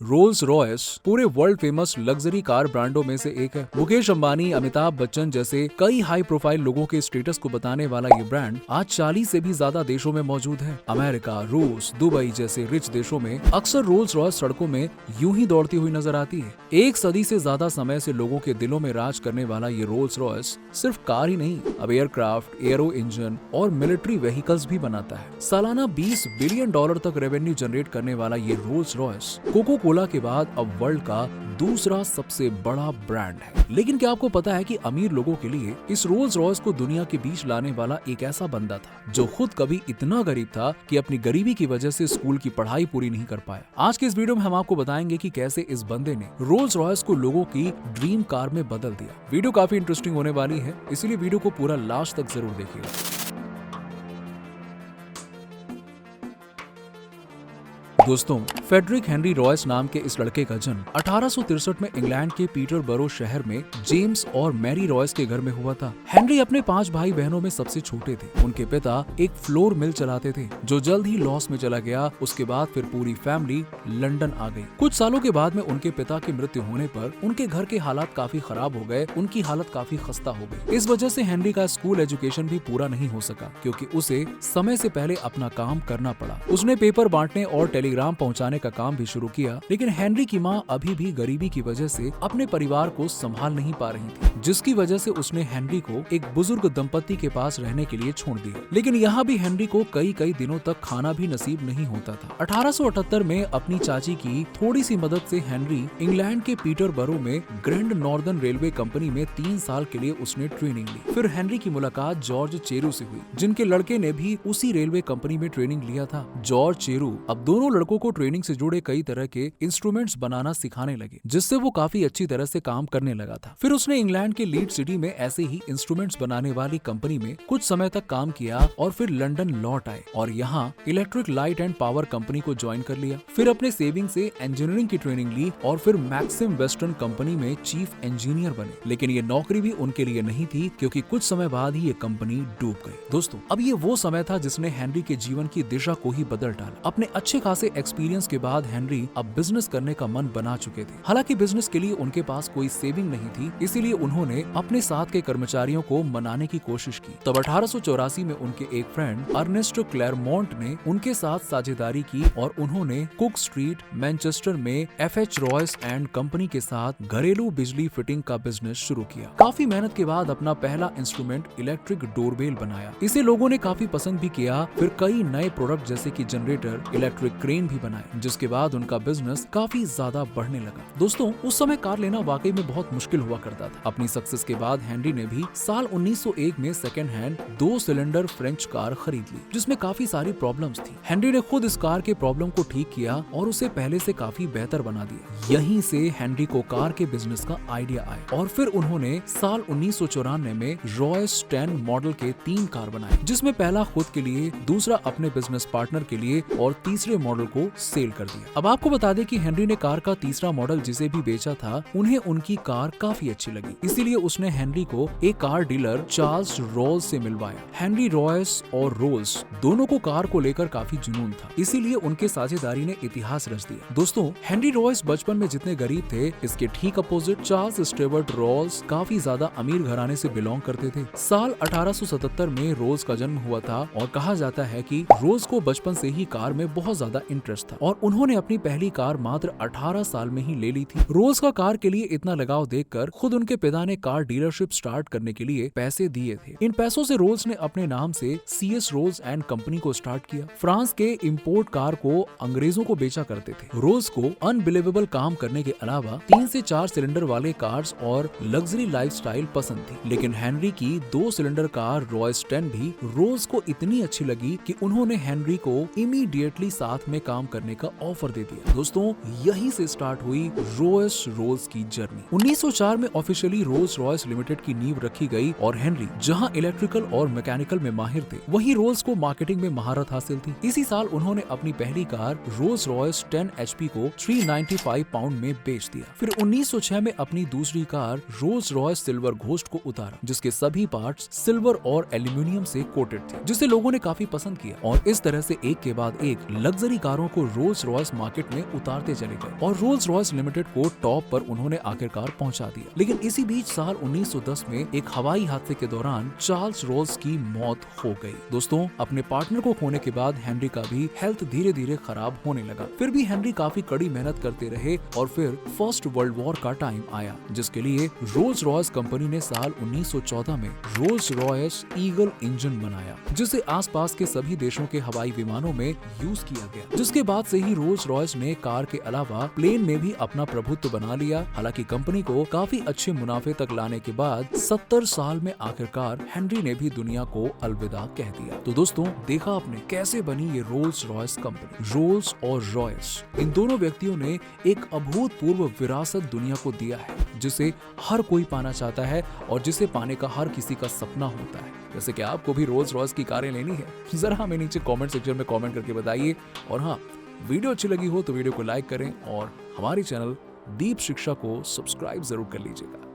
Rolls Royce पूरे world famous luxury car ब्रांडों में से एक है। मुकेश अंबानी, अमिताभ बच्चन जैसे कई हाई प्रोफाइल लोगों के स्टेटस को बताने वाला ये ब्रांड आज 40 से भी ज्यादा देशों में मौजूद है। अमेरिका, रूस, दुबई जैसे रिच देशों में अक्सर रोल्स रॉयस सड़कों में यूं ही दौड़ती हुई नजर आती है। एक सदी से ज्यादा समय से लोगों के दिलों में राज करने वाला ये रोल्स रॉयस सिर्फ कार ही नहीं, अब एयरक्राफ्ट, एयरो इंजन और मिलिट्री व्हीकल्स भी बनाता है। सालाना $20 बिलियन तक रेवेन्यू जनरेट करने वाला ये रोल्स रॉयस कोको कोला के बाद अब वर्ल्ड का दूसरा सबसे बड़ा ब्रांड है। लेकिन क्या आपको पता है कि अमीर लोगों के लिए इस रोल्स रॉयस को दुनिया के बीच लाने वाला एक ऐसा बंदा था जो खुद कभी इतना गरीब था कि अपनी गरीबी की वजह से स्कूल की पढ़ाई पूरी नहीं कर पाया। आज के इस वीडियो में हम आपको बताएंगे कि कैसे इस बंदे ने रोल्स रॉयस को लोगों की ड्रीम कार में बदल दिया। वीडियो काफी इंटरेस्टिंग होने वाली है, इसीलिए वीडियो को पूरा लास्ट तक जरूर देखिएगा। दोस्तों, फेडरिक हेनरी रॉयस नाम के इस लड़के का जन्म 1863 में इंग्लैंड के पीटरबरो शहर में जेम्स और मैरी रॉयस के घर में हुआ था। हेनरी अपने 5 भाई बहनों में सबसे छोटे थे। उनके पिता एक फ्लोर मिल चलाते थे जो जल्द ही लॉस में चला गया। उसके बाद फिर पूरी फैमिली लंदन आ गई। कुछ सालों के बाद में उनके पिता की मृत्यु होने पर उनके घर के हालात काफी खराब हो गए। उनकी हालत काफी खस्ता हो गई। इस वजह से हेनरी का स्कूल एजुकेशन भी पूरा नहीं हो सका क्योंकि उसे समय से पहले अपना काम करना पड़ा। उसने पेपर बांटने और टेलीग्राम पहुंचाने का काम भी शुरू किया, लेकिन हेनरी की मां अभी भी गरीबी की वजह से अपने परिवार को संभाल नहीं पा रही थी, जिसकी वजह से उसने हेनरी को एक बुजुर्ग दंपति के पास रहने के लिए छोड़ दिया। लेकिन यहाँ भी हेनरी को कई दिनों तक खाना भी नसीब नहीं होता था। 1878 में अपनी चाची की थोड़ी सी मदद से हेनरी इंग्लैंड के पीटरबरो में ग्रैंड नॉर्दर्न रेलवे कंपनी में 3 साल के लिए उसने ट्रेनिंग ली। फिर हेनरी की मुलाकात जॉर्ज चेरू से हुई, जिनके लड़के ने भी उसी रेलवे कंपनी में ट्रेनिंग लिया था। जॉर्ज चेरू अब दोनों लड़कों को ट्रेनिंग से जुड़े कई तरह के इंस्ट्रूमेंट्स बनाना सिखाने लगे, जिससे वो काफी अच्छी तरह से काम करने लगा था। फिर उसने इंग्लैंड के लीड सिटी में ऐसे ही इंस्ट्रूमेंट्स बनाने वाली कंपनी में कुछ समय तक काम किया और फिर लंदन लौट आए और यहाँ electric light and power company को ज्वाइन कर लिया। फिर अपने सेविंग से इंजीनियरिंग की ट्रेनिंग ली और फिर मैक्सिम वेस्टर्न कंपनी में चीफ इंजीनियर बने। लेकिन ये नौकरी भी उनके लिए नहीं थी क्योंकि कुछ समय बाद ही ये कंपनी डूब गई। दोस्तों, अब ये वो समय था जिसने हेनरी के जीवन की दिशा को ही बदल डाला। अपने अच्छे खासे एक्सपीरियंस के बाद हेनरी अब बिजनेस करने का मन बना चुके थे। हालांकि बिजनेस के लिए उनके पास कोई सेविंग नहीं थी, इसीलिए उन्होंने अपने साथ के कर्मचारियों को मनाने की कोशिश की। तब 1884 में उनके एक फ्रेंड अर्नेस्ट क्लेरमोंट ने उनके साथ साझेदारी की और उन्होंने कुक स्ट्रीट मैनचेस्टर में FH रॉयस एंड कंपनी के साथ घरेलू बिजली फिटिंग का बिजनेस शुरू किया। काफी मेहनत के बाद अपना पहला इंस्ट्रूमेंट इलेक्ट्रिक डोरबेल बनाया। इसे लोगों ने काफी पसंद भी किया। फिर कई नए प्रोडक्ट जैसे कि जनरेटर, इलेक्ट्रिक क्रेन भी बनाए, जिसके बाद उनका बिजनेस काफी ज्यादा बढ़ने लगा। दोस्तों, उस समय कार लेना वाकई में बहुत मुश्किल हुआ करता था। अपनी सक्सेस के बाद हेनरी ने भी साल 1901 में second hand 2 cylinder French car खरीद ली, जिसमें काफी सारी प्रॉब्लम्स थी। हेनरी ने खुद इस कार के प्रॉब्लम को ठीक किया और उसे पहले से काफी बेहतर बना दिया। यहीं से हेनरी को कार के बिजनेस का आइडिया आया और फिर उन्होंने साल 1994 में रॉयस 10 मॉडल के 3 कार बनाए, जिसमें पहला खुद के लिए, दूसरा अपने बिजनेस पार्टनर के लिए और तीसरे मॉडल को सेल कर दिया। अब आपको बता दें कि हेनरी ने कार का तीसरा मॉडल जिसे भी बेचा था, उन्हें उनकी कार काफी अच्छी लगी, इसीलिए उसने हेनरी को एक कार डीलर चार्ल्स रोल्स से मिलवाया। हेनरी रॉयस और रोल्स दोनों को कार को लेकर काफी जुनून था, इसीलिए उनके साझेदारी ने इतिहास रच दिया। दोस्तों, हेनरी रॉयस बचपन में जितने गरीब थे, इसके ठीक अपोजिट चार्ल्स स्टेवर्ट रोल्स काफी ज्यादा अमीर घराने से बिलोंग करते थे। साल 1877 में रोल्स का जन्म हुआ था और कहा जाता है कि रोल्स को बचपन से ही कार में बहुत ज्यादा इंटरेस्ट था और उन्होंने अपनी पहली कार मात्र 18 साल में ही ले ली थी। रोल्स का कार के लिए इतना लगाव देखकर खुद उनके पिता ने कार डीलरशिप स्टार्ट करने के लिए पैसे दिए थे। इन पैसों से रोल्स ने अपने नाम से CS रोल्स एंड कंपनी को स्टार्ट किया। फ्रांस के इंपोर्ट कार को अंग्रेजों को बेचा करते थे। रोल्स को अनबिलीवेबल काम करने के अलावा 3 से 4 सिलेंडर वाले कार्स और लग्जरी लाइफस्टाइल पसंद थी, लेकिन हेनरी की 2 सिलेंडर कार रॉयस 10 भी रोल्स को इतनी अच्छी लगी कि उन्होंने हेनरी को इमीडिएटली साथ में काम करने का ऑफर दे दिया। दोस्तों, यहीं से स्टार्ट हुई रॉयस रोल्स की जर्नी। 1904 में ऑफिशियली रोल्स रॉयस लिमिटेड की नींव रखी गई और हेनरी जहां इलेक्ट्रिकल और मैकेनिकल में माहिर थे, वहीं रोल्स को मार्केटिंग में महारत हासिल थी। इसी साल उन्होंने अपनी पहली कार रोल्स रॉयस 10 HP को 395 पाउंड में बेच दिया। फिर 1906 में अपनी दूसरी car Rolls Royce silver ghost को उतारा, जिसके सभी पार्ट्स सिल्वर और एल्यूमिनियम से कोटेड थे, जिसे लोगों ने काफी पसंद किया और इस तरह से एक के बाद एक लग्जरी कारों कारों को रोल्स रॉयस मार्केट में उतारते चले गए और रोल्स रॉयस लिमिटेड को टॉप पर उन्होंने आखिरकार पहुंचा दिया। लेकिन इसी बीच साल 1910 में एक हवाई हादसे के दौरान चार्ल्स रोल्स की मौत हो गई। दोस्तों, अपने पार्टनर को खोने के बाद हेनरी का भी हेल्थ धीरे धीरे खराब होने लगा। फिर भी हेनरी काफी कड़ी मेहनत करते रहे और फिर फर्स्ट वर्ल्ड वॉर का टाइम आया, जिसके लिए रोल्स रॉयस कंपनी ने साल 1914 में रोल्स रॉयस ईगल इंजन बनाया, जिसे आसपास के सभी देशों के हवाई विमानों में यूज किया गया। जिसके बाद से ही रोल्स रॉयस ने कार के अलावा प्लेन में भी अपना प्रभुत्व बना लिया। हालांकि कंपनी को काफी अच्छे मुनाफे तक लाने के बाद 70 साल में आखिरकार हेनरी ने भी दुनिया को अलविदा कह दिया। तो दोस्तों, देखा आपने कैसे बनी ये रोल्स रॉयस कंपनी। रोल्स और रॉयस, इन दोनों व्यक्तियों ने एक अभूतपूर्व विरासत दुनिया को दिया है, जिसे हर कोई पाना चाहता है और जिसे पाने का हर किसी का सपना होता है। जैसे कि आपको भी रोल्स रॉयस की कारें लेनी है, जरा हमें नीचे कमेंट सेक्शन में कमेंट करके बताइए। और हाँ, वीडियो अच्छी लगी हो तो वीडियो को लाइक करें और हमारे चैनल दीप शिक्षा को सब्सक्राइब जरूर कर लीजिएगा।